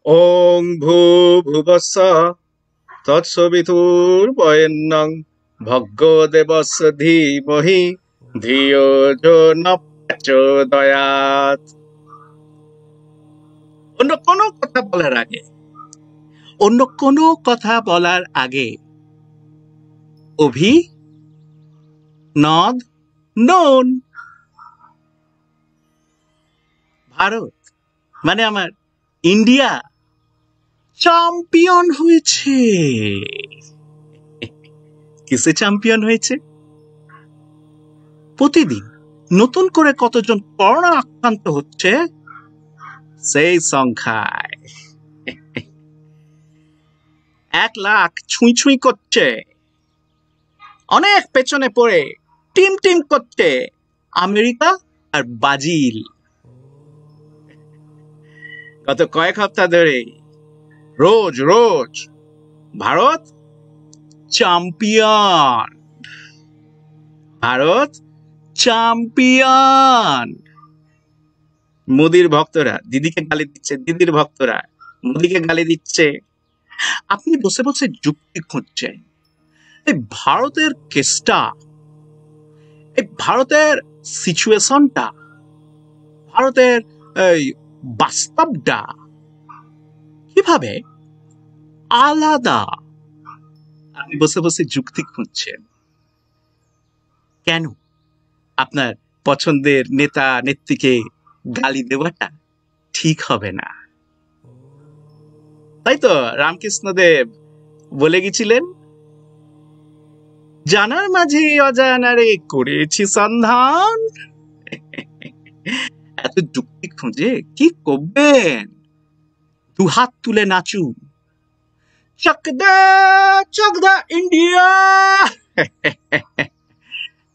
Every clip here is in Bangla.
ওং ভূর্ভুবস্সুঃ তৎসবিতুর্বরেণ্যং ভর্গো দেবস্য ধীমহি ধিয়ো যো নঃ প্রচোদয়াৎ। অন্য কোনো কথা বলার আগে অভি নদ নন। ভারত মানে আমার ইন্ডিয়া চ্যাম্পিয়ন হয়েছে। কিসে চ্যাম্পিয়ন হয়েছে? প্রতিদিন নতুন করে কতজন করোনা আক্রান্ত হচ্ছে সেই সংখ্যায় 1,00,000 ছুঁই ছুঁই করছে। অনেক পেছনে পড়ে টিম টিম করছে আমেরিকা আর ব্রাজিল। গত কয়েক সপ্তাহ ধরে রোজ রোজ ভারত চ্যাম্পিয়ন, ভারত চ্যাম্পিয়ন। মোদির ভক্তরা দিদিকে গালি দিচ্ছে, দিদির ভক্তরা মোদিকে গালি দিচ্ছে। আপনি বসে বসে যুক্তি খুঁজছেন। এই ভারতের কেসটা, এই ভারতের সিচুয়েশনটা, ভারতের এই বাস্তবটা কিভাবে আলাদা, আপনি বসে বসে যুক্তি খুঁজছেন। কেন আপনার পছন্দের নেতা নেত্রীকে গালি দেওয়াটা ঠিক হবে না? তাই তো রামকৃষ্ণদেব বলে গেছিলেন, জানার মাঝে অজানারে করেছি সন্ধান। এত যুক্তি খুঁজে কি করবেন? দু হাত তুলে নাচুন, চক দা ইন্ডিয়া।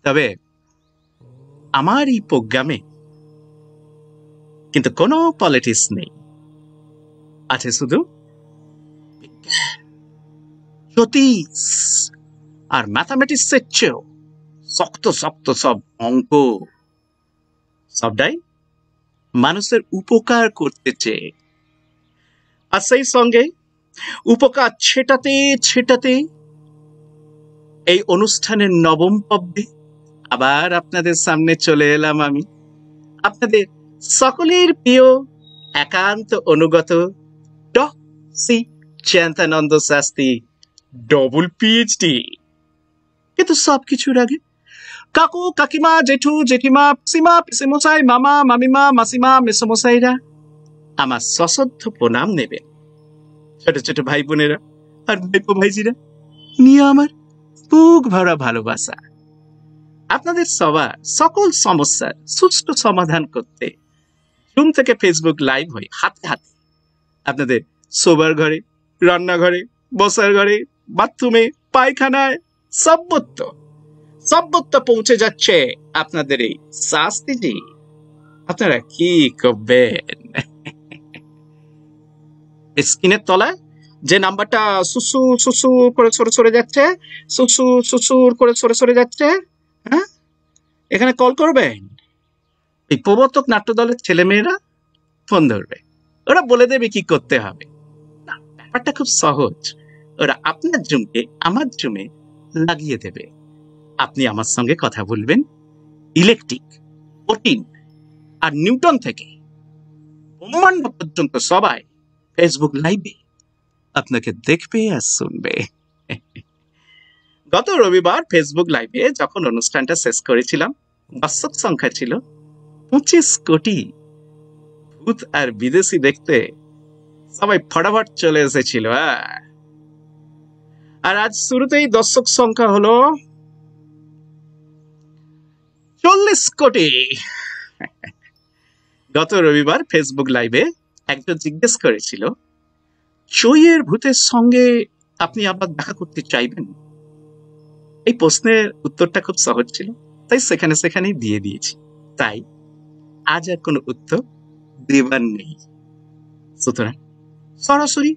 তবে আমার এই প্রোগ্রামে কিন্তু কোনো পলিটিক্স নেই, আছে শুধু জ্যোতিষ আর ম্যাথামেটিক্সের চেয়েও শক্ত শক্ত সব অঙ্ক। সবটাই মানুষের উপকার করতে চেয়ে, আর সেই সঙ্গে উপকার ছেটাতে ছেটাতে এই অনুষ্ঠানের নবম পর্বে আবার আপনাদের সামনে চলে এলাম আমি, আপনাদের সকলের প্রিয় একান্ত অনুগত ডক্টর জয়ন্তানন্দ শাস্ত্রী, ডবল পিএইচডি। কিন্তু সবকিছুর আগে কাকু কাকিমা জেঠু জেঠিমা পিসিমা পিসিমশাই মামা মামিমা মাসিমা মেসমশাইরা আমার সশ্রদ্ধ প্রণাম নেবেন। ছোট ছোট ভাই বোনেরা আর ভাইপো ভাইজিরা নিয়ে আমার বুক ভরা ভালোবাসা। আপনাদের সবার সকল সমস্যার সুষ্ঠু সমাধান করতে জুম থেকে ফেসবুক লাইভ হয়ে হাতে হাতে আপনাদের শোবার ঘরে, রান্নাঘরে, বসার ঘরে, বাথরুমে, পায়খানায় সর্বত্র পৌঁছে যাচ্ছে আপনাদের এই শাস্তিজি। আপনারা কি করবেন? স্ক্রিনের তলায় যে নাম্বারটা সুসু সুসু করে সরে সরে যাচ্ছে, সুসু সুসুর করে সরে সরে যাচ্ছে, হ্যাঁ, এখানে কল করবেন। এই প্রবর্তক নাট্য দলের ছেলেমেয়েরা ফোন ধরবে, ওরা বলে দেবে কি করতে হবে। ব্যাপারটা খুব সহজ, ওরা আপনার জুমকে আমার জুমে লাগিয়ে দেবে। আপনি আমার সঙ্গে কথা বলবেন ইলেকট্রিক, প্রোটিন আর নিউটন থেকে ব্রহ্মাণ্ড পর্যন্ত সবাই ফেসবুক লাইভে আপনাকে দেখবে আর শুনবে। গত রবিবার ফেসবুক লাইভে যখন অনুষ্ঠানটা শেষ করেছিলাম, দর্শক সংখ্যা ছিল 25 কোটি। ভূত আর বিদেশি দেখতে সবাই ফটাফট চলে এসেছিল। আর আজ শুরুতেই দর্শক সংখ্যা হলো 40 কোটি। গত রবিবার ফেসবুক লাইভে একজন জিজ্ঞেস করেছিল, চৈয়ের ভূতের সঙ্গে আপনি আবার দেখা করতে চাইবেন? এই প্রশ্নের উত্তরটা খুব সহজ ছিল, তাই সেখানেই দিয়ে দিয়েছি। তাই আজ আর কোনো উত্তর দেবার নেই। সুতরাং সরাসরি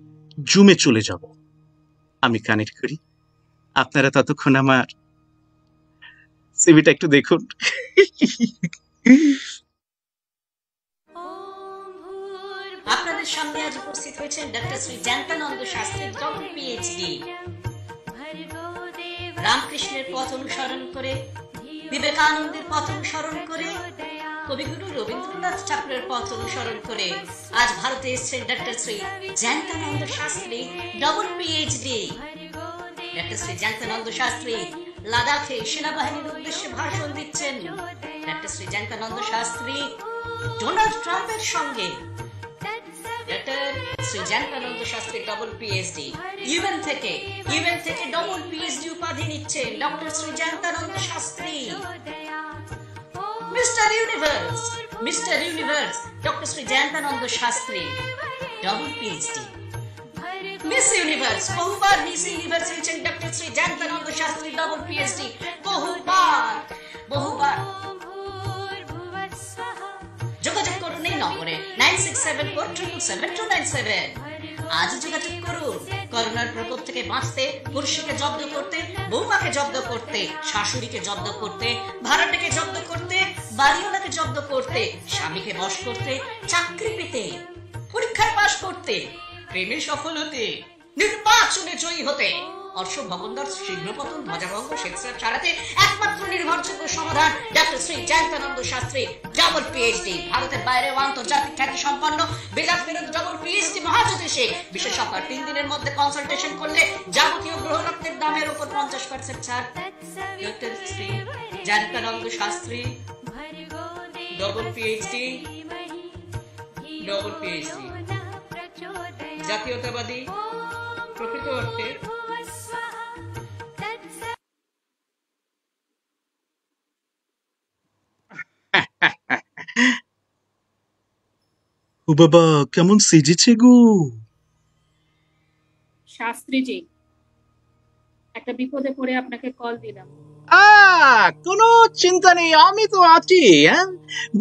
জুমে চলে যাব, আমি কানেক্ট করি। আপনারা ততক্ষণ আমার সিভিটা একটু দেখুন। আপনাদের সামনে আজ উপস্থিত হয়েছেন doctor Shri Jayantananda Shastri double PhD. রামকৃষ্ণের পথ অনুসরণ করে, বিবেকানন্দের পথ অনুসরণ করে, কবিগুরু রবীন্দ্রনাথ ঠাকুরের পথ অনুসরণ করে আজ ভারতে এসেছেন doctor Shri Jayantananda Shastri double PhD. Doctor Shri Jayantananda Shastri লাদাখে সেনাবাহিনীর উদ্দেশ্যে ভাষণ দিচ্ছেন। ডক্টর শ্রী জয়ন্তানন্দ শাস্ত্রী ডোনাল্ড ট্রাম্পের সঙ্গে doctor Shri Jayantananda Shastri double PhD UN থেকে ডবল পিএইচডি উপাধি নিচ্ছেন doctor Shri Jayantananda Shastri. Mister universe doctor Shri Jayantananda Shastri double PhD. Miss universe, বহুবার মিস ইউনিভার্স হয়েছেন doctor Shri Jayantananda Shastri double PhD. বহুবার যোগাযোগ করুন এই নম্বরে 9674777297। আজ যোগাযোগ করুন। করোনার প্রকোপ থেকে বাঁচতে, পুরুষকে জব্দ করতে, বৌমাকে জব্দ করতে, শাশুড়িকে জব্দ করতে, ভাড়াটাকে জব্দ করতে, বাড়িওয়ালাকে জব্দ করতে, স্বামীকে বশ করতে, চাকরি পেতে, পরীক্ষায় পাশ করতে, প্রেমে সফল হতে, নির্বাচনে জয়ী হতে, অর্শভবনদার শীঘ্রপতন, ধ্বজাভঙ্গ, স্বেচ্ছা ছাড়াতে একমাত্র নির্ভরযোগ্য সমাধান doctor Shri Jayantananda Shastri double PhD. ভারতের বাইরে আন্তর্জাতিক খ্যাতি সম্পন্ন বিলাস বিনোদ ডবল পিএইচডি মহাজ্যোতিষে বিশেষ অফার। 3 দিনের মধ্যে কনসালটেশন করলে যাবতীয় গ্রহরত্নের দামের উপর 50% ছাড়। Doctor Shri Jayantananda Shastri double PhD. জাতীয়তাবাদী, প্রকৃত অর্থে ও বাবা, কেমন সেজেছে গো। শাস্ত্রীজি, একটা বিপদে পড়ে আপনাকে কল দিলাম। কোনো চিন্তা নেই, আমি তো আছি।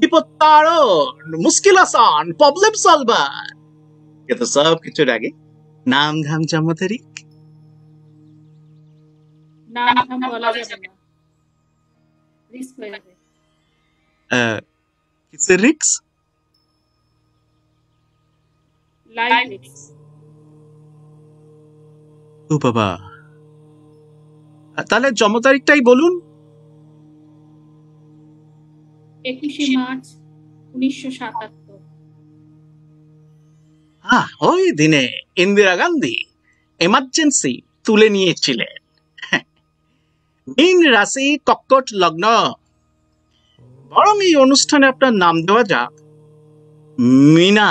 বিপদ তাড়ন, মুশকিল আসান, প্রবলেম সলভার। কিন্তু সব কিছুর আগে নাম ধাম জমা তারিখ। নাম ধাম বলা যাবে না, রিস্ক হয়ে যাবে। কিসের রিস্ক? Life risk. ও বাবা, তাহলে জমা তারিখটাই বলুন। 21শে মার্চ 1977। ওই দিনে ইন্দিরা গান্ধী এমার্জেন্সি তুলে নিয়েছিলেন। মীন রাশি, কর্কট লগ্ন। বরং এই অনুষ্ঠানে আপনার নাম দেওয়া যাক মীনা।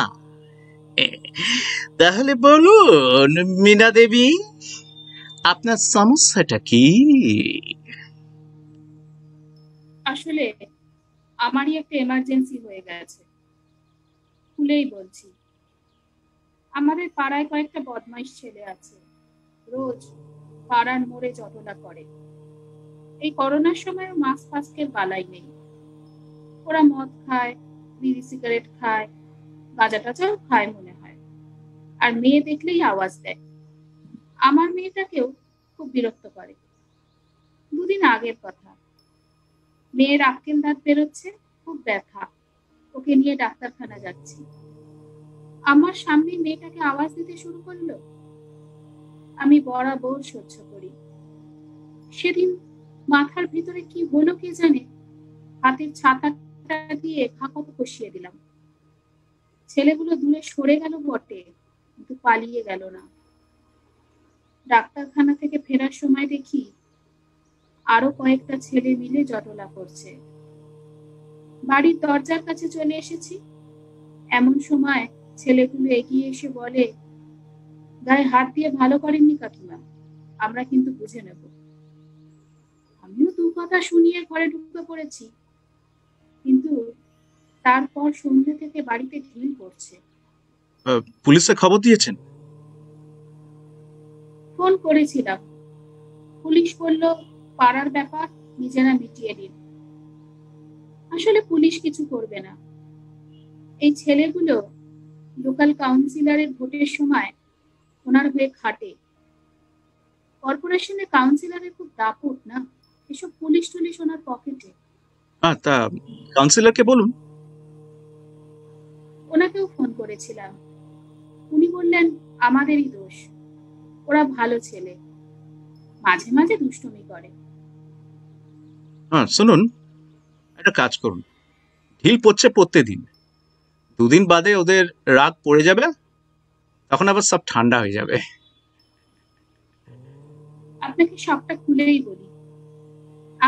তাহলে বলুন মীনা দেবী, আপনার সমস্যাটা কি? আসলে আমারই একটা এমার্জেন্সি হয়ে গেছে, খুলেই বলছি। আমাদের পাড়ায় কয়েকটা বদমাইশ ছেলে আছে, রোজ পাড়ার মোড়ে জটলা করে। এই করোনার সময়ও মাস্ক ফাস্কের বালাই নেই। ওরা মদ খায়, বিড়ি সিগারেট খায়, গাঁজা টাজাও খায় মনে হয়, আর মেয়ে দেখলেই আওয়াজ দেয়। আমার মেয়েটাকেও খুব বিরক্ত করে। 2 দিন আগের কথা, মেয়ের আক্কেল দাঁত বেরোচ্ছে, খুব ব্যথা, ওকে নিয়ে ডাক্তারখানা যাচ্ছি। আমার সামনে মেয়েটাকে আওয়াজ দিতে শুরু করলো। আমি বরাবর সহ্য করি। সেদিন মাথার ভিতরে কি হলো কে জানে, হাতের ছাতাটা দিয়ে খাকাতো কষিয়ে দিলাম। ছেলেগুলো দূরে সরে গেল বটে, কিন্তু পালিয়ে গেল না। ডাক্তারখানা থেকে ফেরার সময় দেখি আরো কয়েকটা ছেলে মিলে জটলা করছে। বাড়ির দরজার কাছে চলে এসেছি, এমন সময় ছেলেগুলো এগিয়ে এসে বলে, গায়ে হাত দিয়ে ভালো করেননি কাকিমা, আমরা কিন্তু বুঝে নেব। আমিও 2 কথা শুনিয়ে ঘরে ঢুকে পড়েছি, কিন্তু তারপর সন্ধ্যে থেকে বাড়িতে ঢিল পড়ছে। পুলিশে খবর দিয়েছেন? ফোন করেছিলাম, পুলিশ বলল পাড়ার ব্যাপার, নিজেরা মিটিয়ে নিন। আসলে পুলিশ কিছু করবে না। এই ছেলেগুলো লোকাল কাউন্সিলরের ভোটের সময় ওনার হয়ে খাটে। কর্পোরেশনের কাউন্সিলরের খুব দাপট না, এসব পুলিশ টুলিশ ওনার পকেটে। তা কাউন্সিলরকে বলুন। ওনাকেও ফোন করেছিলাম, উনি বললেন আমাদেরই দোষ, ওরা ভালো ছেলে, মাঝে মাঝে দুষ্টুমি করে। হ্যাঁ শুনুন, একটা কাজ করুন, ঢিল পড়ছে পড়তে দিন, দুদিন বাদে ওদের রাগ পড়ে যাবে, তখন আবার সব ঠান্ডা হয়ে যাবে। আপনাকে সবটা খুলেই বলি,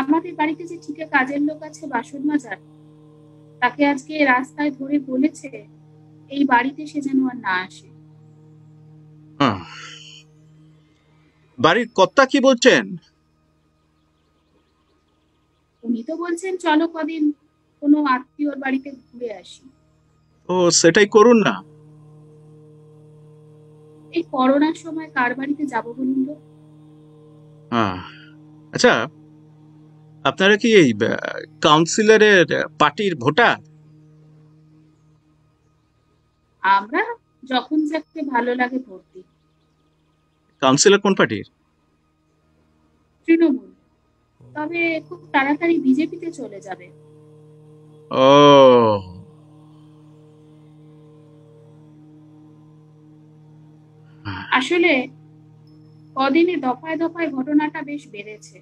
আমাদের বাড়িতে যে ঠিকা কাজের লোক আছে বাসন মাজার, তাকে আজকে রাস্তায় ধরে বলেছে এই বাড়িতে সে যেন আর না আসে। হ্যাঁ, বাড়ির কর্তা কি বলছেন? উনি তো বলছেন চলো কদিন কোনো আত্মীয়র বাড়িতে ঘুরে আসি। ও সেটাই করুন না। এই করোনার সময় কার বাড়িতে যাব বলুন তো? হ্যাঁ, আচ্ছা, আপনারা কি এই কাউন্সিলরের পার্টির ভোটার? আমরা যখন যাকে ভালো লাগে ভোট দিই। কাউন্সিলর কোন পার্টির? তৃণমূল, তবে খুব তাড়াতাড়ি বিজেপিতে চলে যাবে। ও, আসলে কদিনে দফায় দফায় ঘটনাটা বেশ বেড়েছে।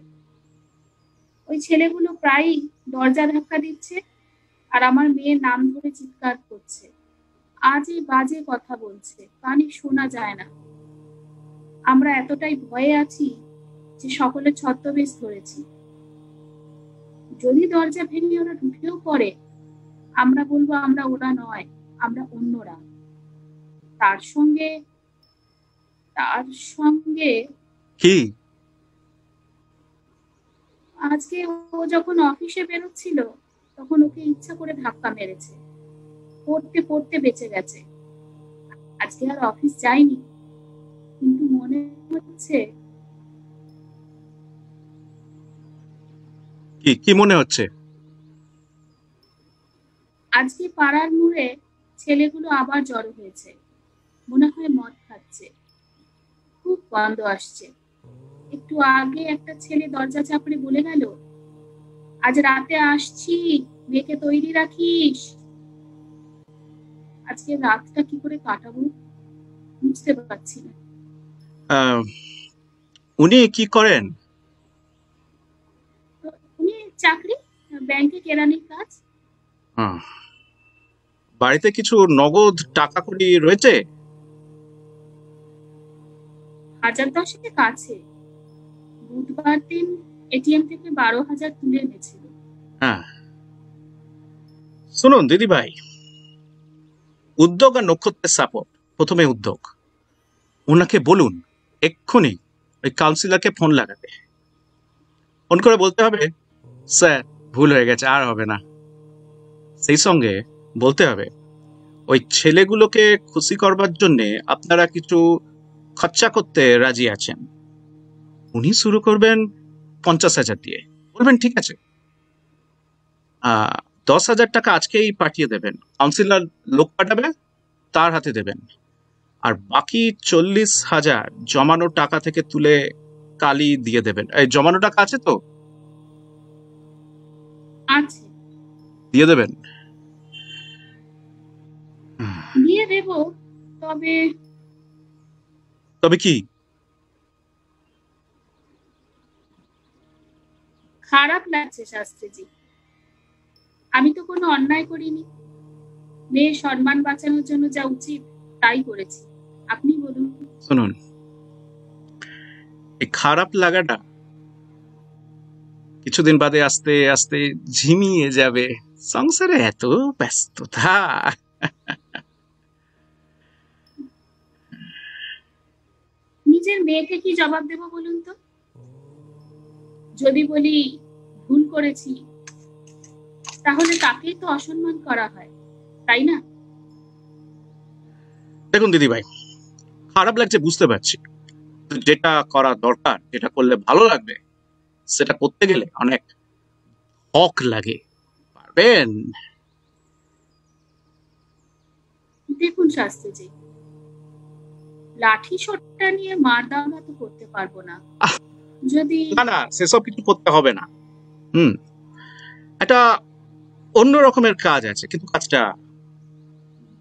ওই ছেলেগুলো প্রায়ই দরজা ধাক্কা দিচ্ছে আর আমার মেয়ের নাম ধরে চিৎকার করছে, আজে বাজে কথা বলছে, কানে শোনা যায় না। আমরা এতটাই ভয়ে আছি যে সকলে ছদ্মবেশ ধরেছি। যদি দরজা ভেঙে ওরা ঢুকেও পড়ে, আমরা বলবো আমরা ওরা নয়, আমরা অন্যরা। তার সঙ্গে তার সঙ্গে কি? আজকে ও যখন অফিসে বেরোচ্ছিল তখন ওকে ইচ্ছা করে ধাক্কা মেরেছে, পড়তে পড়তে বেঁচে গেছে। আজকে আর অফিস যায়নি, কিন্তু মনে হচ্ছে। কি কি মনে হচ্ছে? আজকে পাড়ার মোড়ে ছেলেগুলো আবার জড়ো হয়েছে, মনে হয় মদ খাচ্ছে, খুব গন্ধ আসছে। একটু আগে একটা ছেলে দরজা চাপড়ে বলে গেল, আজ রাতে আসছি, মেয়েকে তৈরি রাখিস। আজকে রাতটা কি করে কাটাবো বুঝতে পারছি না। আহ, উনি কি করেন? তো উনি চাকরি, ব্যাংকে কেরানির কাজ। হ্যাঁ, বাড়িতে কিছু নগদ টাকা কড়ি রয়েছে? 1010 কাছে। বুধবার দিন এটিএম থেকে 12,000 তুলে এনেছিল। হ্যাঁ, শুনুন দিদি ভাই, উদ্যোগ আর নক্ষত্রের সাপোর্ট, প্রথমে উদ্যোগ। ওনাকে বলুন এক্ষুনি ওই কাউন্সিলরকে ফোন লাগাতে, ফোন করে বলতে হবে স্যার ভুল হয়ে গেছে, আর হবে না। সেই সঙ্গে বলতে হবে ওই ছেলেগুলোকে খুশি করবার জন্য আপনারা কিছু খরচা করতে রাজি আছেন। উনি শুরু করবেন 50,000 দিয়ে, বলবেন ঠিক আছে, 10,000 টাকা আজকেই পাঠিয়ে দেবেন, কাউন্সিলর লোক পাঠাবে, তার হাতে দেবেন, আর বাকি 40,000 জমানো টাকা থেকে তুলে কালই দিয়ে দেবেন। এই জমানো টাকা আছে তো? আছে, দিয়ে দেবেন। দিয়ে দেব। তবে তবে কি? খারাপ লাগছে শাস্ত্রীজি, আমি তো কোনো অন্যায় করিনি। মেয়ের সম্মান বাঁচানোর জন্য যা উচিত তাই করেছি। আপনি বলুন। শুনুন, এই খারাপ লাগাটা কিছুদিন বাদে আস্তে আস্তে ঝিমিয়ে যাবে, সংসারে এত ব্যস্ততা। নিজের মেয়েকে কি জবাব দেব বলুন তো? যদি বলি ভুল করেছি, তাহলে তাকেই তো অসম্মান করা হয়, তাই না? দেখুন দিদি ভাই, খারাপ লাগছে বুঝতে পারছি, যেটা করা দরকার, যেটা করলে ভালো লাগবে, সেটা করতে গেলে অনেক হক লাগে, পারবেন? দেখুন শাস্ত্রীজি, লাঠি সোঁটা নিয়ে মারদাঙ্গা তো করতে পারবো না। যদি না না, সেসব কিছু করতে হবে না। একটা অন্য রকমের কাজ আছে, কিন্তু কাজটা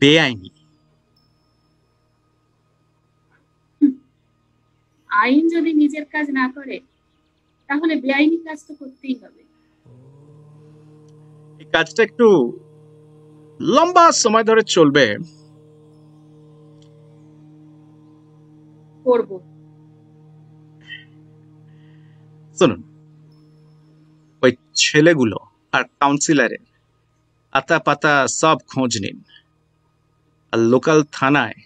বেআইনি। আইন যদি নিজের কাজ না করে তাহলে বেআইনি কাজ তো করতেই হবে। এই কাজটা একটু লম্বা সময় ধরে চলবে। করব। শুনুন, ওই ছেলেগুলো আর কাউন্সিলরের আতা পাতা সব খোঁজ নিন, আর লোকাল থানায়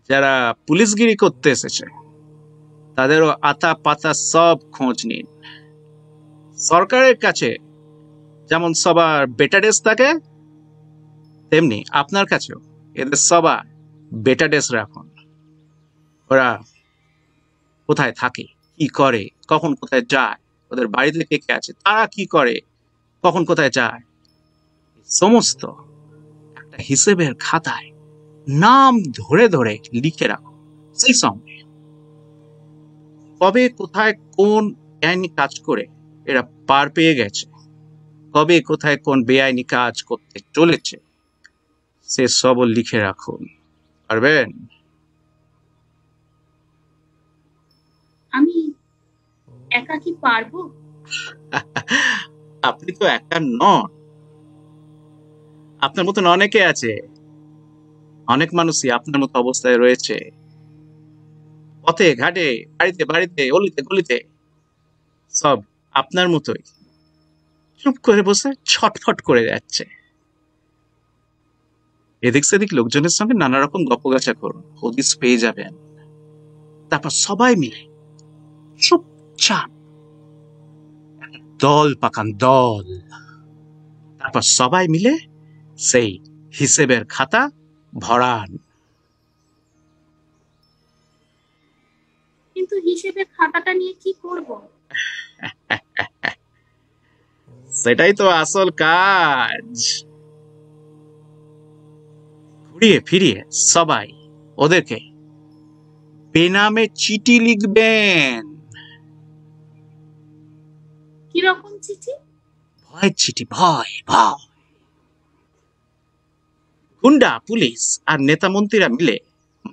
যারা পুলিশগিরি করতে এসেছে তাদেরও আতা পাতা সব খোঁজ নিন। সরকারের কাছে যেমন সবার বেটাডেস থাকে, তেমনি আপনার কাছেও এদের সবার বেটাডেস রাখুন। ওরা কোথায় থাকে, কি করে, কখন কোথায় যায়, ওদের বাড়িতে কে কে আছে, তারা কি করে, কখন কোথায় যায়, সমস্ত একটা হিসেবের খাতায় নাম ধরে ধরে লিখে রাখুন। সেই সঙ্গে কবে কোথায় কোন বেআইনি কাজ করে এরা পার পেয়ে গেছে, কবে কোথায় কোন বেআইনি কাজ করতে চলেছে, সে সবও লিখে রাখুন। পারবেন? আমি একা কি পারবো? আপনি তো একা নন, আপনার মতন অনেকে আছে, অনেক মানুষই আপনার মতো অবস্থায় রয়েছে। পথে ঘাটে, বাড়িতে বাড়িতে, অলিতে গলিতে সব আপনার মতোই চুপ করে বসে ছটফট করে যাচ্ছে। এদিক সেদিক লোকজনের সঙ্গে নানা রকম গপগাছা করুন, হদিস পেয়ে যাবেন। তারপর সবাই মিলে চুপচাপ দল পাকান, দল। তারপর সবাই মিলে সেই হিসেবের খাতা ভরান। কিন্তু হিসেবের খাতাটা নিয়ে কি করব? সেটাই তো আসল কাজ। ঘুরিয়ে ফিরিয়ে সবাই ওদেরকে বেনামে চিঠি লিখবেন। কিরকম চিঠি? ভয় চিঠি, ভয় ভয়। গুন্ডা পুলিশ আর নেতা মন্ত্রীরা মিলে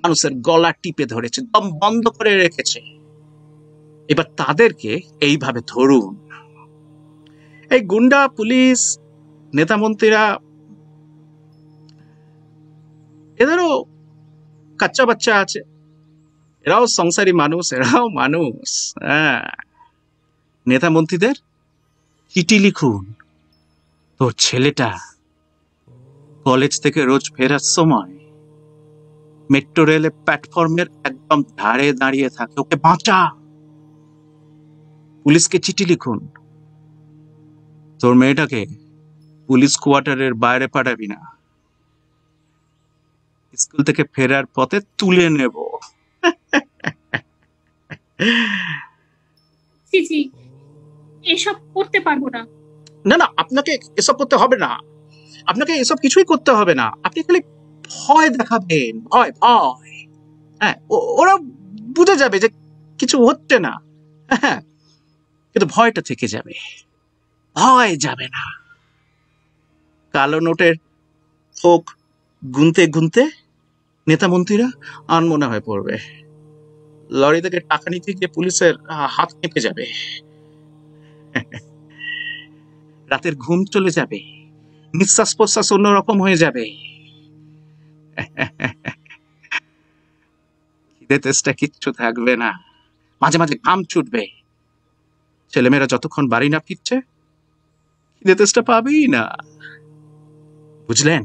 মানুষের গলা টিপে ধরেছে, দম বন্ধ করে রেখেছে। এবার তাদেরকে এইভাবে ধরুন। এই গুন্ডা পুলিশ নেতা মন্ত্রীরা, এদেরও কাচ্চা বাচ্চা আছে, এরাও সংসারী মানুষ, এরাও মানুষ। হ্যাঁ, নেতা মন্ত্রীদের চিঠি লিখুন, তোর ছেলেটা কলেজ থেকে রোজ ফেরার সময় মেট্রো রেলের প্ল্যাটফর্মের একদম ধারে দাঁড়িয়ে থাকে, ওকে বাঁচা। পুলিশকে চিঠি লিখুন, তোর মেয়েটাকে পুলিশ কোয়ার্টারের বাইরে পাঠাবি না, স্কুল থেকে ফেরার পথে তুলে নেব। চিঠি এসব করতে পারবো না। না না, আপনাকে এসব করতে হবে না, আপনাকে এসব কিছুই করতে হবে না। আপনি খালি ভয় দেখাবেন, ভয় ভয়। হ্যাঁ, ওরা বুঝে যাবে যে কিছু হচ্ছে না। হ্যাঁ, কিন্তু ভয়টা থেকে যাবে, ভয় যাবে না। কালো নোটের থোক গুনতে গুনতে নেতা মন্ত্রীরা আনমনা হয়ে পড়বে, লরি থেকে টাকা নিতে গিয়ে পুলিশের হাত কেঁপে যাবে, রাতের ঘুম চলে যাবে, নিঃশ্বাস প্রশ্বাস অন্যরকম হয়ে যাবে, খিদে তেষ্টা কিচ্ছু থাকবে না, মাঝে মাঝে ঘাম ছুটবে। ছেলেমেয়েরা যতক্ষণ বাড়ি না ফিরছে খিদে তেষ্টা পাবেই না। বুঝলেন?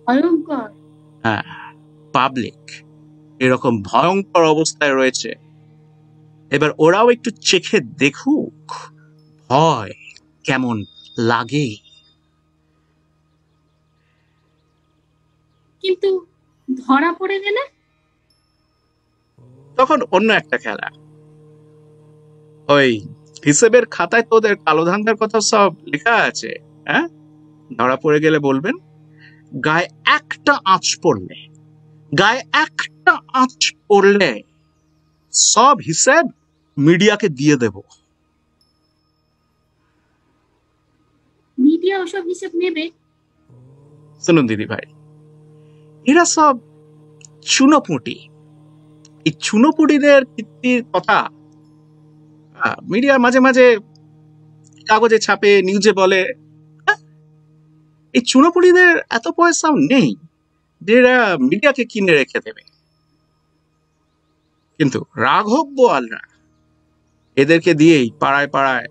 ভয়ঙ্কর। হ্যাঁ, পাবলিক এরকম ভয়ঙ্কর অবস্থায় রয়েছে। এবার ওরাও একটু চেখে দেখুক ভয় কেমন লাগে। কিন্তু ধরা পড়ে গেলে? তখন অন্য একটা খেলা। ওই হিসেবের খাতায় তো ওদের কালো ধান্দার কথা সব লেখা আছে। হ্যাঁ, ধরা পড়ে গেলে বলবেন, গায়ে একটা আঁচ পড়লে, গায়ে একটা আঁচ পড়লে সব হিসেব মিডিয়াকে দিয়ে দেব। মিডিয়া ওসব হিসেব নেবে? শুনুন দিদি ভাই, এরা সব চুনোপুঁটি, এই চুনোপুটিদের কীর্তির কথা মিডিয়া মাঝে মাঝে কাগজে ছাপে, নিউজে বলে। এই চুনোপুটিদের এত পয়সাও নেই যে এরা মিডিয়াকে কিনে রেখে দেবে। কিন্তু রাঘব বোয়ালরা এদেরকে দিয়েই পাড়ায় পাড়ায়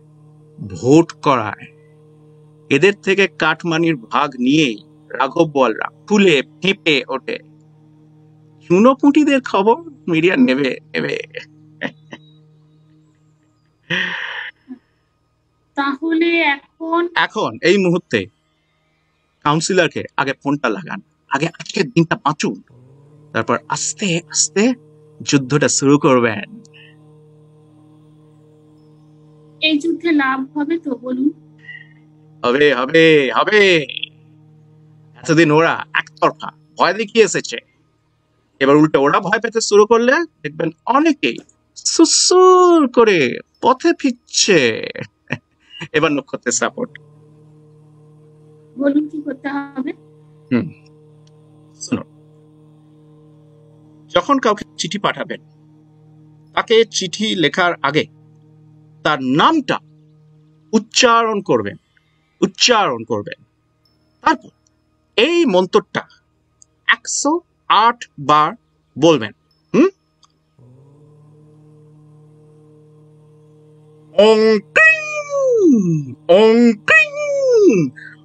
ভোট করায়। এদের থেকে কাটমানির ভাগ নিয়েই রাঘব বোয়ালরা ফুলে ফেঁপে ওঠে। চুনোপুটিদের খবর মিডিয়া নেবে নেবে। তাহলে এখন এই মুহূর্তে কাউন্সিলরকে আগে ফোনটা লাগান, আগে আজকের দিনটা বাঁচুন, তারপর আস্তে আস্তে যুদ্ধটা শুরু করবেন। এই যুদ্ধে লাভ হবে তো বলুন? হবে হবে হবে। এতদিন ওরা একতরফা ভয় দেখিয়ে এসেছে, এবার উল্টে ওরা ভয় পেতে শুরু করলে দেখবেন অনেকেই সুসুর করে পথে ফিরছে। এবার নক্ষত্রের সাপোর্ট। বলুন কি করতে হবে? শুনুন, যখন কাউকে চিঠি পাঠাবেন তাকে চিঠি লেখার আগে তার নামটা উচ্চারণ করবেন। তারপর এই মন্ত্রটা 108 বার বলবেন। ওং ক্রিং ওং ক্রিং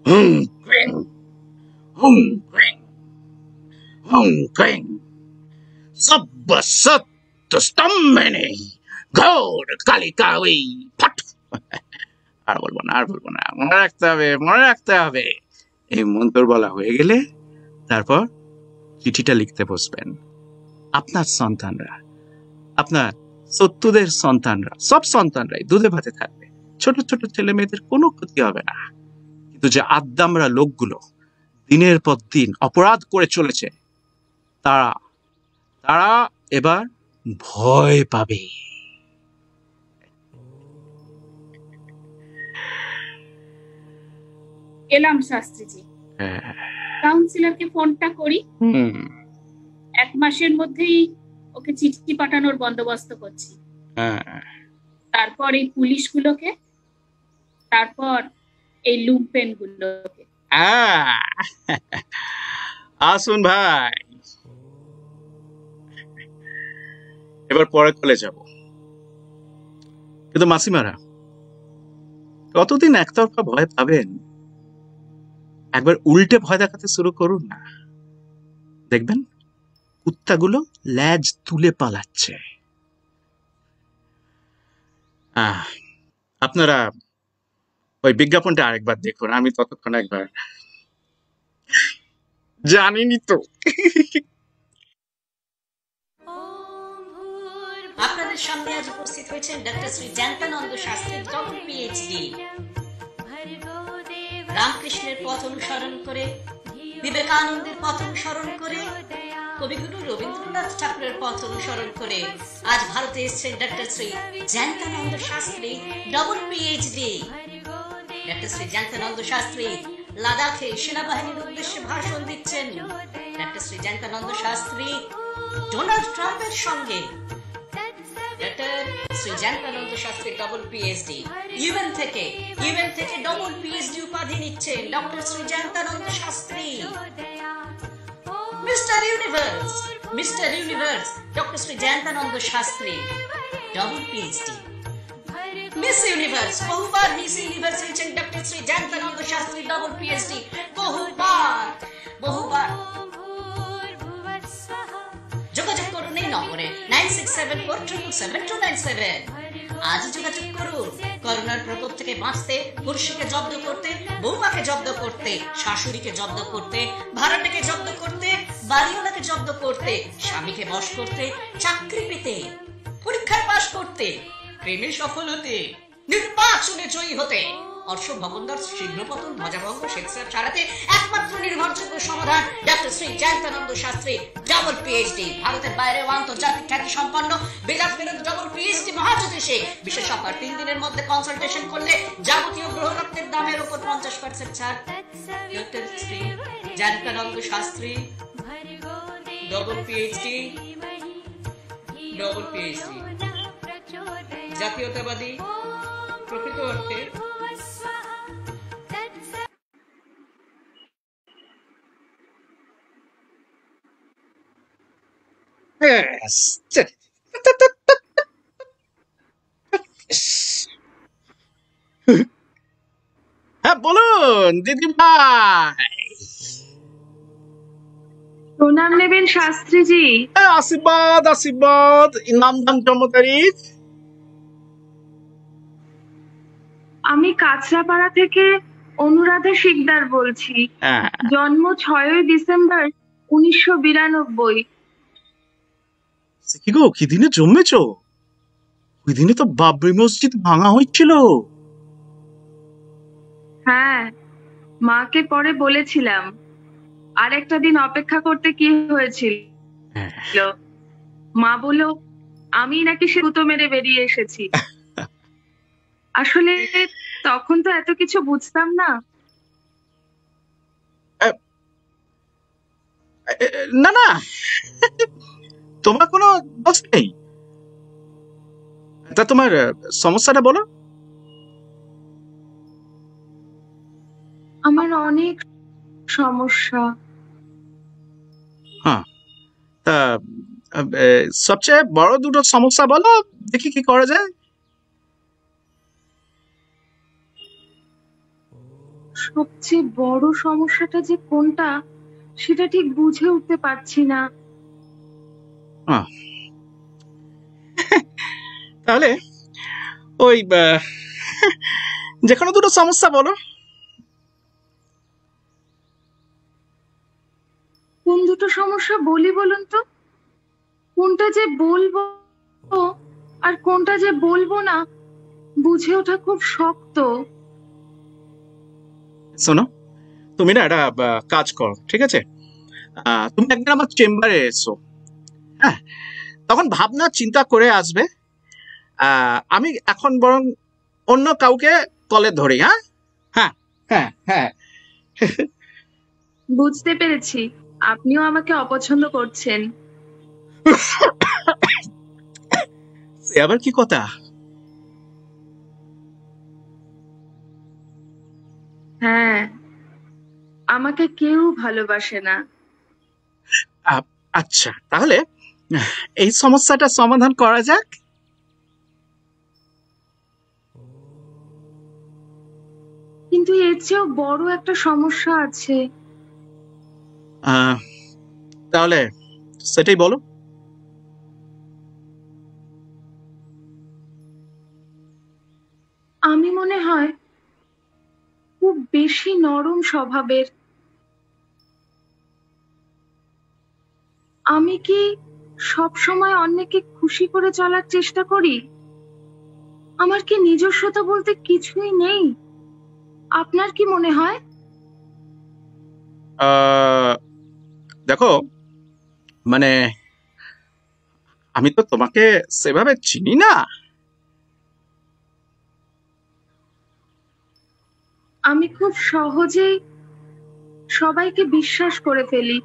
হুং ক্রিং হুং ক্রিং হুং ক্রিং সব্বসত্ত স্তম্ভনে ঘোর কালিকাওই ফট। আর বলবো না, মনে রাখতে হবে। এই মন্ত্র বলা হয়ে গেলে তারপর চিঠিটা লিখতে বসবেন। আপনার সন্তানরা, আপনার শত্রুদের সন্তানরা, সব সন্তানরাই দুধে ভাতে থাকবে। ছোট ছোট ছেলে মেয়েদের কোনো ক্ষতি হবে না। কিন্তু যে আদ্দামরা লোকগুলো দিনের পর দিন অপরাধ করে চলেছে, তারা এবার ভয় পাবে। এলাম শাস্ত্রীজি, কাউন্সিলরকে ফোনটা করি। 1 মাসের মধ্যেই ওকে চিঠি পাঠানোর বন্দোবস্ত করছি। তারপর এই পুলিশগুলোকে, তারপর এই লুম্পেন গুলোকে। আসুন ভাই, এবার পরে কলে যাব। কিন্তু মাসিমারা, কতদিন একতরফা ভয় পাবেন? একবার উল্টে ভয় দেখাতে শুরু করুন না, দেখবেন কুত্তাগুলো ল্যাজ তুলে পালাচ্ছে। আপনারা ওই বিজ্ঞাপনটা আরেকবার দেখুন, আমি ততক্ষণ একবার জানিনি তো। আপনাদের সামনে আজ উপস্থিত হয়েছেন doctor Shri Jayantananda Shastri, double PhD. রামকৃষ্ণের পথ অনুসরণ করে, বিবেকানন্দের পথ অনুসরণ করে, কবিগুরু রবীন্দ্রনাথ ঠাকুরের পথ অনুসরণ করে আজ ভারতে এসেছেন doctor Shri Jayantananda Shastri, double PhD. Doctor Shri Jayantananda Shastri লাদাখে সেনাবাহিনীর উদ্দেশ্যে ভাষণ দিচ্ছেন। ডক্টর শ্রী জয়ন্তানন্দ শাস্ত্রী ডোনাল্ড ট্রাম্পের সঙ্গে। Doctor Shri Jayantananda Shastri double PhD UN থেকে ডবল পিএইচডি উপাধি নিচ্ছেন doctor Shri Jayantananda Shastri. Mister universe doctor Shri Jayantananda Shastri, double PhD. Miss universe, বহুবার মিস ইউনিভার্স হয়েছেন doctor Shri Jayantananda Shastri, double PhD. বহুবার যোগাযোগ করুন এই নম্বরে 9674777297। আজ যোগাযোগ করুন। করোনার প্রকোপ থেকে বাঁচতে, পুরুষকে জব্দ করতে, বৌমাকে জব্দ করতে, শাশুড়িকে জব্দ করতে, ভাড়াটাকে জব্দ করতে, বাড়িওয়ালাকে জব্দ করতে, স্বামীকে বশ করতে, চাকরি পেতে, পরীক্ষায় পাশ করতে, প্রেমে সফল হতে, নির্বাচনে জয়ী হতে, অর্শক ভবনদার শীঘ্র পতন, ধ্বজাভঙ্গ, শেখসার ছাড়াতে একমাত্র নির্ভরযোগ্য সমাধান doctor Shri Jayantananda Shastri, double PhD. ভারতের বাইরে আন্তর্জাতিক খ্যাতি সম্পন্ন বিলাস বিনোদ ডবল পিএইচডি মহাজ্যোতিষী। বিশেষ অফার, 3 দিনের মধ্যে কনসালটেশন করলে যাবতীয় গ্রহরত্নের দামের উপর 50% ছাড়। Doctor Shri Jayantananda Shastri, double PhD. Double PhD, জাতীয়তাবাদী প্রকৃত অর্থে Yes. হ্যাঁ বলুন দিদি ভাই। প্রণাম নেবেন শাস্ত্রীজি। আশীর্বাদ আশীর্বাদ। নাম ধাম জন্ম তারিখ? আমি কাঁচরাপাড়া থেকে অনুরাধা শিকদার বলছি। হ্যাঁ। জন্ম 6ই ডিসেম্বর 1992। কি গো, কি দিনে জন্মেছো? ওই দিনে তো বাবরি মসজিদ ভাঙা হয়েছিল। হ্যাঁ, মাকে পরে বলেছিলাম আর একটা দিন অপেক্ষা করতে, কি হয়েছিল। মা বলল আমি নাকি সে গুঁতো মেরে বেরিয়ে এসেছি। আসলে তখন তো এত কিছু বুঝতাম না। না না, তোমার কোনো দোষ নেই। তা তোমার সমস্যাটা বলো। আমার অনেক সমস্যা। হ্যাঁ, তা সবচেয়ে বড় দুটো সমস্যা বলো, দেখি কি করা যায়। সবচেয়ে বড় সমস্যাটা যে কোনটা সেটা ঠিক বুঝে উঠতে পারছি না। তাহলে ওই যে কোনো দুটো সমস্যা বলো। কোন দুটো সমস্যা বলি বলুন তো? কোনটা যে বলবো আর কোনটা যে বলবো না বুঝে ওঠা খুব শক্ত। শোনো, তুমি না একটা কাজ করো, ঠিক আছে? তুমি একদিন আমার চেম্বারে এসো, হ্যাঁ, তখন ভাবনা চিন্তা করে আসবে। আমি এখন বরং অন্য কাউকে কলে ধরি। হ্যাঁ হ্যাঁ হ্যাঁ হ্যাঁ। বুঝতে পেরেছি, আপনিও আমাকে অপছন্দ করছেন। সে আবার কি কথা? হ্যাঁ, আমাকে কেউ ভালোবাসে না। আচ্ছা, তাহলে এই সমস্যাটা সমাধান করা যাক। কিন্তু এর চেয়েও বড় একটা সমস্যা আছে। তাহলে সেটাই বলো। আমি মনে হয় খুব বেশি নরম স্বভাবের। আমি কি সব সময় অন্যকে খুশি করে চলার চেষ্টা করি? আমার কি নিজস্বতা বলতে কিছুই নেই? আপনার কি মনে হয়? দেখো, মানে আমি তো তোমাকে সেভাবে চিনি না। আমি খুব সহজেই সবাইকে বিশ্বাস করে ফেলি।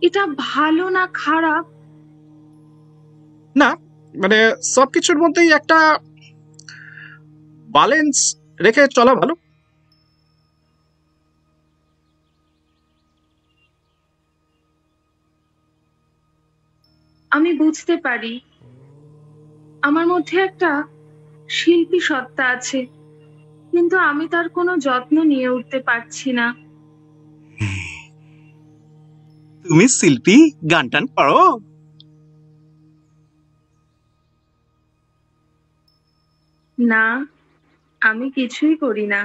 এটা ভালো না খারাপ? না, মানে সবকিছুর মধ্যেই একটা ব্যালেন্স রেখে চলা ভালো। আমি বুঝতে পারি আমার মধ্যে একটা শিল্পী সত্তা আছে, কিন্তু আমি তার কোনো যত্ন নিয়ে উঠতে পারছি না। তুমি শিল্পী, গান টান করো? না, আমি কিছুই করি না।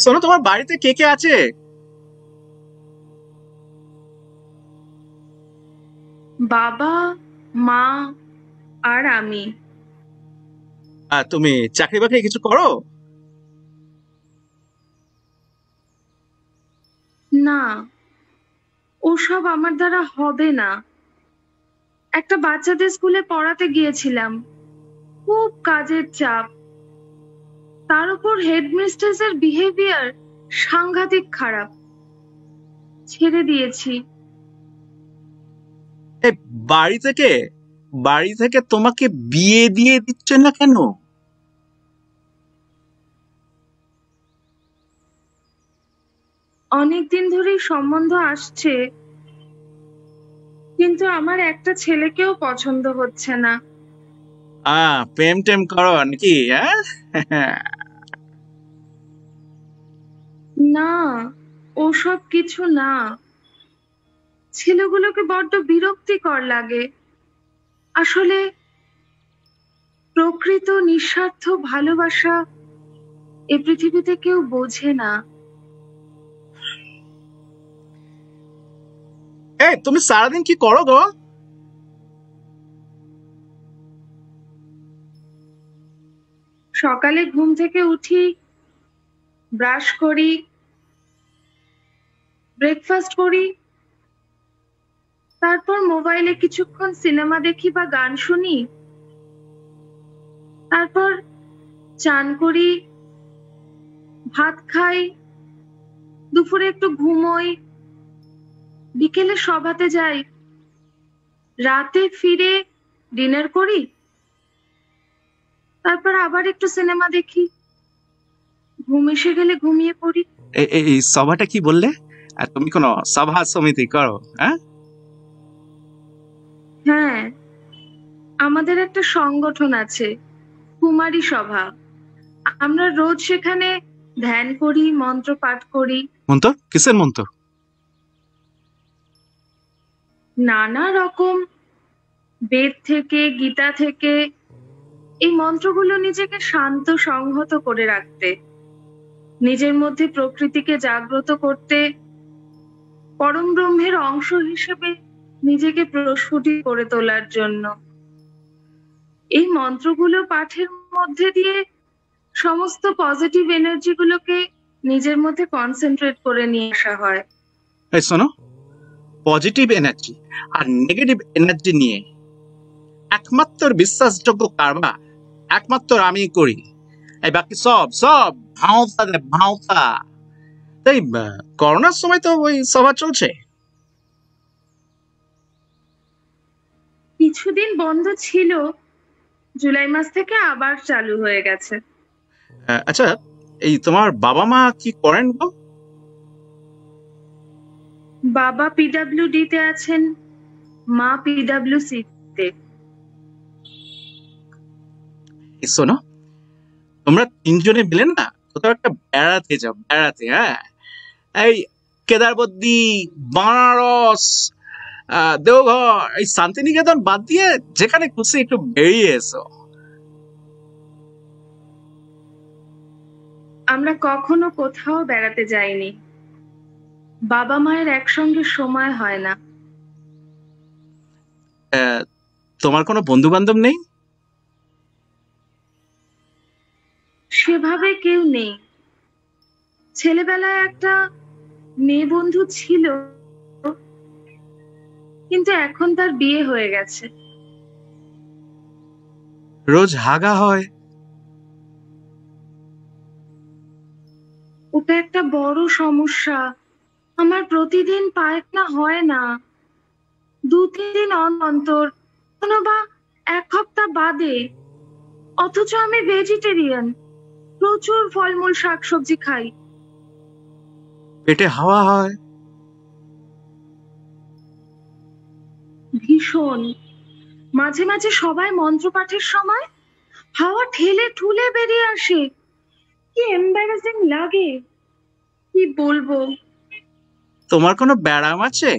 শোনো, তোমার বাড়িতে কে কে আছে? বাবা, মা আর আমি। তুমি চাকরি বাকরি কিছু করো? না, ওসব আমার দ্বারা হবে না। একটা বাচ্চাদের স্কুলে পড়াতে গিয়েছিলাম, খুব কাজের চাপ। তার উপর হেডমিস্ট্রেসের বিহেভিয়ার সাংঘাতিক খারাপ। ছেড়ে দিয়েছি। এই বাড়ি থেকে বাড়ি থেকে তোমাকে বিয়ে দিয়ে দিচ্ছে না কেন? অনেকদিন ধরেই সম্বন্ধ আসছে, কিন্তু আমার একটা ছেলেকেও পছন্দ হচ্ছে না। প্রেম টেম করো নাকি? হ্যাঁ না, ওসব কিছু না। ছেলেগুলোকে বড্ড বিরক্তিকর লাগে। আসলে প্রকৃত নিঃস্বার্থ ভালোবাসা এ পৃথিবীতে কেউ বোঝে না। এই তুমি সারাদিন কি করো গো? সকালে ঘুম থেকে উঠি, ব্রাশ করি, ব্রেকফাস্ট করি, তারপর মোবাইলে কিছুক্ষণ সিনেমা দেখি বা গান শুনি, তারপর চান করি, ভাত খাই, দুপুরে একটু ঘুমোই, বিকেলে সভাতে যাই, রাতে ফিরে ডিনার করি, তারপর আবার একটু সিনেমা দেখি, ঘুম এসে গেলে ঘুমিয়ে পড়ি। এই সভাটা কি বললে? আর তুমি কোনো সভা সমিতি করো? হ্যাঁ, আমাদের একটা সংগঠন আছে, কুমারী সভা। আমরা রোজ সেখানে ধ্যান করি, মন্ত্র পাঠ করি। মন্তর? কিসের মন্তর? নানা রকম, বেদ থেকে, গীতা থেকে। এই মন্ত্রগুলো নিজেকে শান্ত সংহত করে রাখতে, নিজের মধ্যে প্রকৃতিকে জাগ্রত করতে, পরম ব্রহ্মের অংশ হিসেবে নিজেকে প্রস্ফুটিত করে তোলার জন্য। এই মন্ত্রগুলো পাঠের মধ্যে দিয়ে সমস্ত পজিটিভ এনার্জি গুলোকে নিজের মধ্যে কনসেন্ট্রেট করে নিয়ে আসা হয়। এই শোনো, পজিটিভ এনার্জি আর নেগেটিভ এনার্জি নিয়ে একমাত্র বিশ্বাসযোগ্য কারবার একমাত্র আমি করি। এই বাকি সব সব ভাওতা রে ভাওতা। তাই করোনার সময় তো ওই সভা চলছে। কিছুদিন বন্ধ ছিল, জুলাই মাস থেকে আবার চালু হয়ে গেছে। আচ্ছা, এই তোমার বাবা মা কি করেন গো? বাবা পিডব্লিউডি তে আছেন, মা পিডব্লিউসি তে। এই শোনো, তোমরা তিনজনে মিলে না কোথাও একটা বেড়াতে যাও, বেড়াতে। এই কেদারবদ্দি, বানারস, দেওঘর, এই শান্তিনিকেতন বাদ দিয়ে যেখানে খুশি একটু বেরিয়ে এসো। আমরা কখনো কোথাও বেড়াতে যাইনি, বাবা মায়ের একসঙ্গে সময় হয় না। তোমার কোনো বন্ধু বান্ধব নেই? সেভাবে কেউ নেই। ছেলেবেলায় একটা মেয়ে বন্ধু ছিল, কিন্তু এখন তার বিয়ে হয়ে গেছে। রোজ হাগা হয়। ওটা একটা বড় সমস্যা। আমার প্রতিদিন পায়খানা হয় না, 2-3 দিন অন্তর, কোনো বা 1 সপ্তাহ বাদে। অথচ আমি ভেজিটেরিয়ান, প্রচুর ফলমূল শাকসবজি খাই। পেটে হাওয়া হয়। ভীষণ। মাঝে মাঝে সবাই মন্ত্রপাঠের সময় হাওয়া ঠেলে ঠুলে বেরিয়ে আসে। কি এম্বারাসিং লাগে, কি বলবো। তোমার কোনো ব্যারাম আছে?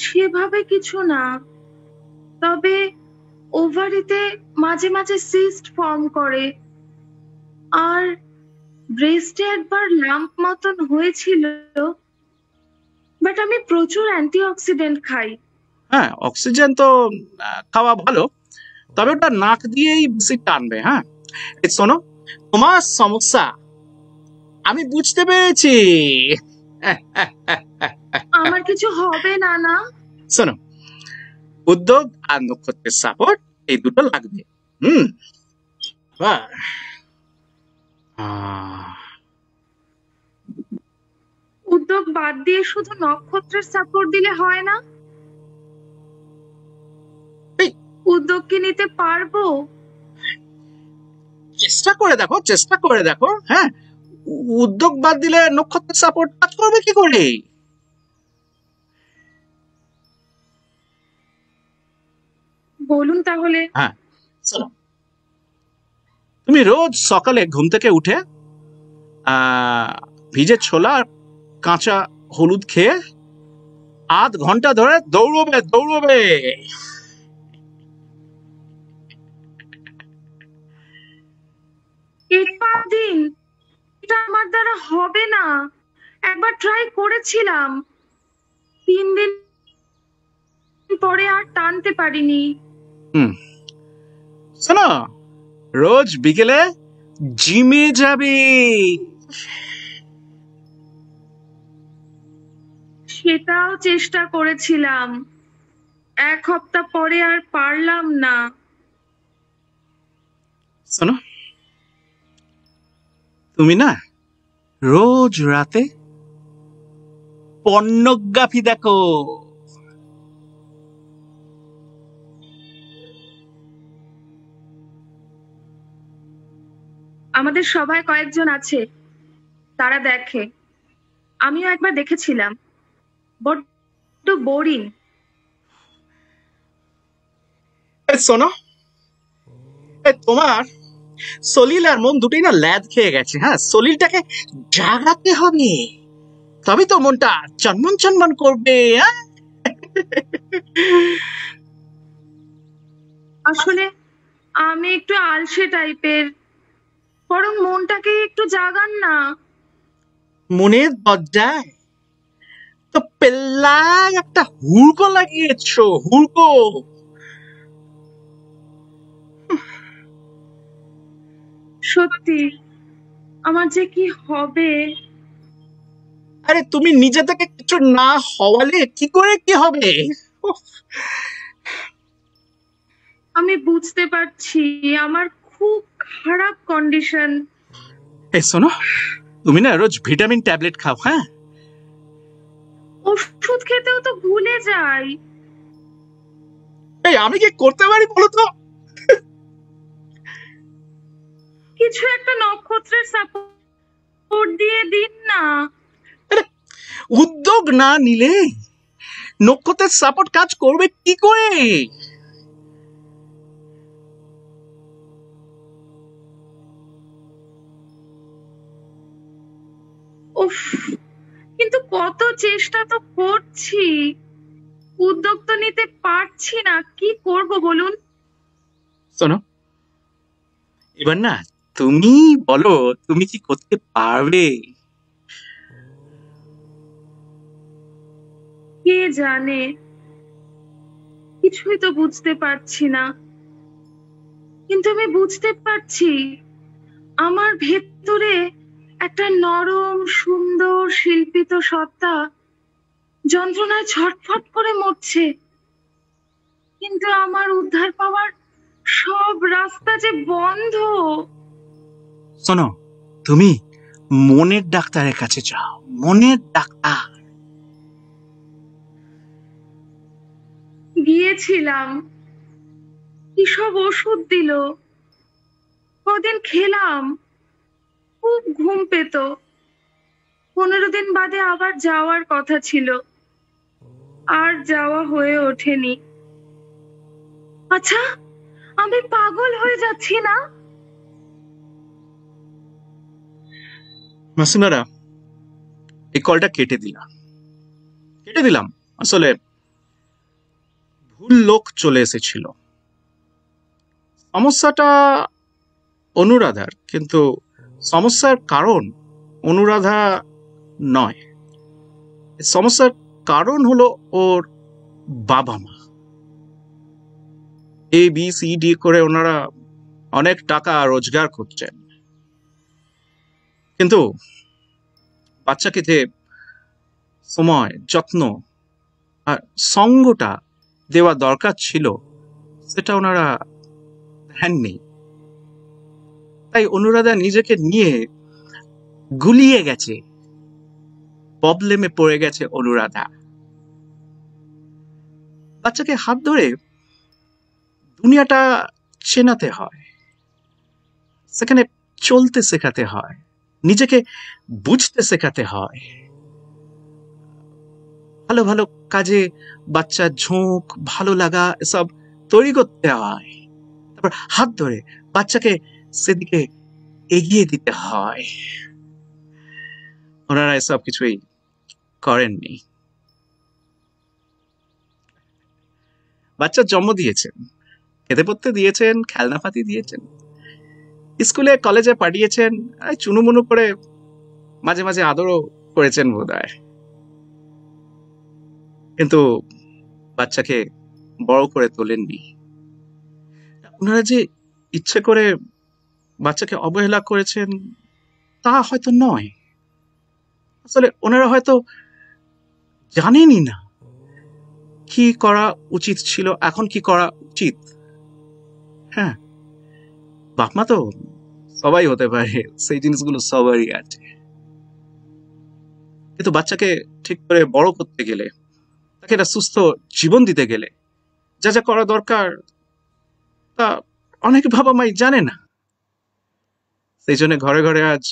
সেভাবে কিছু না, তবে ওভারিতে মাঝে মাঝে সিস্ট ফর্ম করে, আর ব্রেস্টে একবার লাম্প মতন হয়েছিল। বাট আমি প্রচুর অ্যান্টিঅক্সিডেন্ট খাই। হ্যাঁ, অক্সিজেন তো খাওয়া ভালো, তবে ওটা নাক দিয়েই বেশি টানবে। এই শোনো, তোমার সমস্যা আমি বুঝতে পেরেছি। আমার কিছু হবে না না? শোনো, উদ্যোগ আর নক্ষত্রের সাপোর্ট এই দুটো লাগবে। বাহ। উদ্যোগ বাদ দিয়ে শুধু নক্ষত্রের সাপোর্ট দিলে হয় না? এই উদ্যোগ কি নিতে পারবো? চেষ্টা করে দেখো। হ্যাঁ, উদ্যোগ বাদ দিলে নক্ষত্রের সাপোর্ট কাজ করবে কি করে? বলুন তাহলে। হ্যাঁ, শোনো, তুমি রোজ সকালে ঘুম থেকে উঠে ভিজে ছোলা আর কাঁচা হলুদ খেয়ে আধ ঘন্টা ধরে দৌড়বে। এরপর দিন, এটা আমার দ্বারা হবে না। একবার ট্রাই করেছিলাম, 3 দিন পরে আর টানতে পারিনি। শোনো, রোজ বিকেলে জিমে যাবি। সেটাও চেষ্টা করেছিলাম, 1 সপ্তাহ পরে আর পারলাম না। শোনো, তুমি না রোজ রাতে পর্নোগ্রাফি দেখো। আমাদের সবাই কয়েকজন আছে, তারা দেখে। আমিও একবার দেখেছিলাম, বড্ড বোরিং। শোনো, তোমার সলিল আর মন দুটোই না ল্যাদ খেয়ে গেছে। হ্যাঁ, সলিলটাকে জাগাতে হবে, তবে তো মনটা চনমন করবে। আসলে আমি একটু আলসে টাইপের, বরং মনটাকে একটু জাগান না। মনের দরজায় তো পেল্লায় একটা হুড়কো লাগিয়েছো, হুড়কো। সত্যি আমার যে কি হবে। আরে তুমি নিজে থেকে কিছু না হওয়ালে কি করে কি হবে? আমি বুঝতে পারছি আমার খুব খারাপ কন্ডিশন। এই শোনো, তুমি না রোজ ভিটামিন ট্যাবলেট খাও। হ্যাঁ, ওষুধ খেতেও তো ভুলে যাই। এই আমি কি করতে পারি বলো তো? কিছু একটা নক্ষত্রের সাপোর্ট দিয়ে দিন না। উদ্যোগ না নিলে নক্ষত্রের সাপোর্ট কাজ করবে কি করে? উফ, কিন্তু কত চেষ্টা তো করছি, উদ্যোগ তো নিতে পারছি না। কি করব বলুন? শোনো, এবার না তুমি বলো, তুমি কি করতে পারবে? কে জানে, কিছুই তো বুঝতে পারছি না। কিন্তু আমি বুঝতে পারছি আমার ভেতরে একটা নরম সুন্দর শিল্পিত সত্তা যন্ত্রণায় ছটফট করে মরছে। কিন্তু আমার উদ্ধার পাওয়ার সব রাস্তা যে বন্ধ। শোনো, তুমি মনের ডাক্তারের কাছে যাও, মনের ডাক্তার। গিয়েছিলাম, কি সব ওষুধ দিল, কদিন খেলাম, খুব ঘুম পেত। 15 দিন বাদে আবার যাওয়ার কথা ছিল, আর যাওয়া হয়ে ওঠেনি। আচ্ছা, আমি পাগল হয়ে যাচ্ছি না? মাসিমারা, এই কলটা কেটে দিলাম। আসলে ভুল লোক চলে এসেছিল। সমস্যাটা অনুরাধার, কিন্তু সমস্যার কারণ অনুরাধা নয়। সমস্যার কারণ হলো ওর বাবা মা। ABCD করে ওনারা অনেক টাকা রোজগার করছেন, কিন্তু বাচ্চাকে যে সময়, যত্ন আর সঙ্গটা দেওয়া দরকার ছিল সেটা ওনারা দেননি। তাই অনুরাধা নিজেকে নিয়ে গুলিয়ে গেছে। প্রবলেমে পড়ে গেছে অনুরাধা। বাচ্চাকে হাত ধরে দুনিয়াটা চেনাতে হয়, সেখানে চলতে শেখাতে হয়, নিজেকে বুঝতে শেখাতে হয়, ভালো ভালো কাজে বাচ্চার ঝোঁক, ভালো লাগা এসব তৈরি করতে হয়। তারপর হাত ধরে বাচ্চাকে সেদিকে এগিয়ে দিতে হয়। ওনারা এসব কিছুই করেননি। বাচ্চার জন্ম দিয়েছেন, খেতে পড়তে দিয়েছেন, খেলনাপাতি দিয়েছেন, স্কুলে কলেজে পাঠিয়েছেন, চুনুমুনু করে মাঝে মাঝে আদরও করেছেন বোধহয়, কিন্তু বাচ্চাকে বড় করে তোলেননি। ওনারা যে ইচ্ছে করে বাচ্চাকে অবহেলা করেছেন তা হয়তো নয়, আসলে ওনারা হয়তো জানেনই না কি করা উচিত ছিল, এখন কি করা উচিত। হ্যাঁ, বাপমা তো সবাই হতে পারে, সেই জিনিসগুলো সবারই আছে, কিন্তু বাচ্চাকে ঠিক করে বড় করতে গেলে, তাকে একটা সুস্থ জীবন দিতে গেলে যা যা করা দরকার তা অনেক বাবা মাই জানে না। সেই জন্য ঘরে ঘরে আজ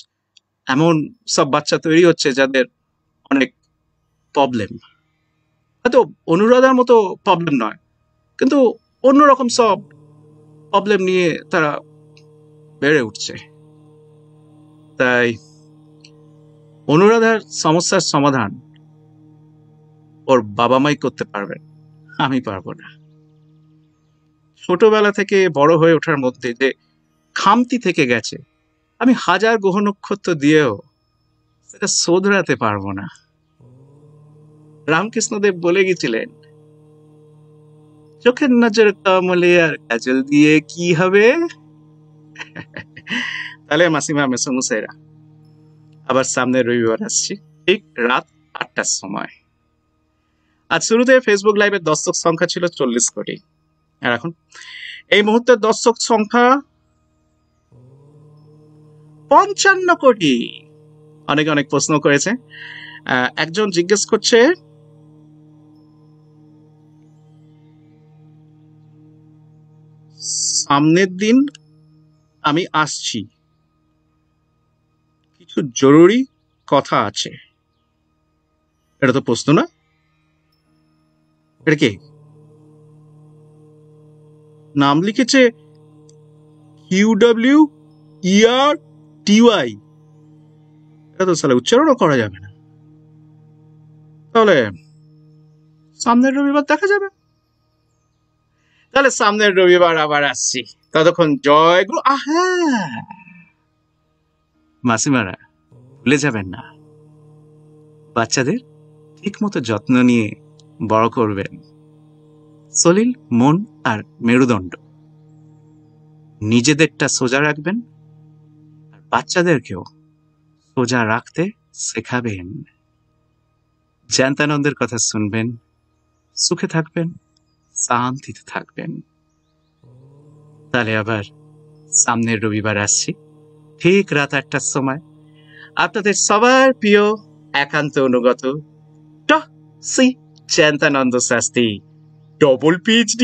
এমন সব বাচ্চা তৈরি হচ্ছে যাদের অনেক প্রবলেম, হয়তো অনুরাধার মতো প্রবলেম নয়, কিন্তু অন্যরকম সব প্রবলেম নিয়ে তারা বেড়ে উঠছে। তাই অনুরাধার সমস্যার সমাধান ওর বাবা মাই করতে পারবেন, আমি পারবো না। ছোটবেলা থেকে বড় হয়ে ওঠার মধ্যে যে খামতি থেকে গেছে, আমি হাজার গ্রহ নক্ষত্র দিয়েও সেটা শোধরাতে পারবো না। রামকৃষ্ণদেব বলে গেছিলেন, চোখের নজর কমলে আর কাজল দিয়ে কি হবে। তাহলে মাসিমা মেসোমশাইরা, আবার সামনে রবিবার আসছি ঠিক রাত 8টার সময়। আজ শুরুতে ফেসবুক লাইভের দর্শক সংখ্যা ছিল 40 কোটি, আর এখন এই মুহূর্তে দর্শক সংখ্যা 55 কোটি। অনেকে অনেক প্রশ্ন করেছে। একজন জিজ্ঞেস করছে, সামনের দিন আমি আসছি, কিছু জরুরি কথা আছে। এটা তো প্রশ্ন না, এটা কি? নাম লিখেছে QWERTY, এটা তো সালে উচ্চারণও করা যাবে না। তাহলে সামনের রবিবার দেখা যাবে। তাহলে সামনের রবিবার আবার আসছি, ততক্ষণ জয় গুরু। আহা, মাসিমারা ভুলে যাবেন না, বাচ্চাদের ঠিক মতো যত্ন নিয়ে বড় করবেন। সলিল মন আর মেরুদণ্ড, নিজেদেরটা সোজা রাখবেন আর বাচ্চাদেরকেও সোজা রাখতে শেখাবেন। জয়ন্তানন্দের কথা শুনবেন, সুখে থাকবেন, শান্তিতে থাকবেন। তাহলে আবার সামনের রবিবার আসছি ঠিক রাত 8টার সময়, আপনাদের সবার প্রিয় একান্ত অনুগত ড. Shri Jayantananda Shastri, double PhD।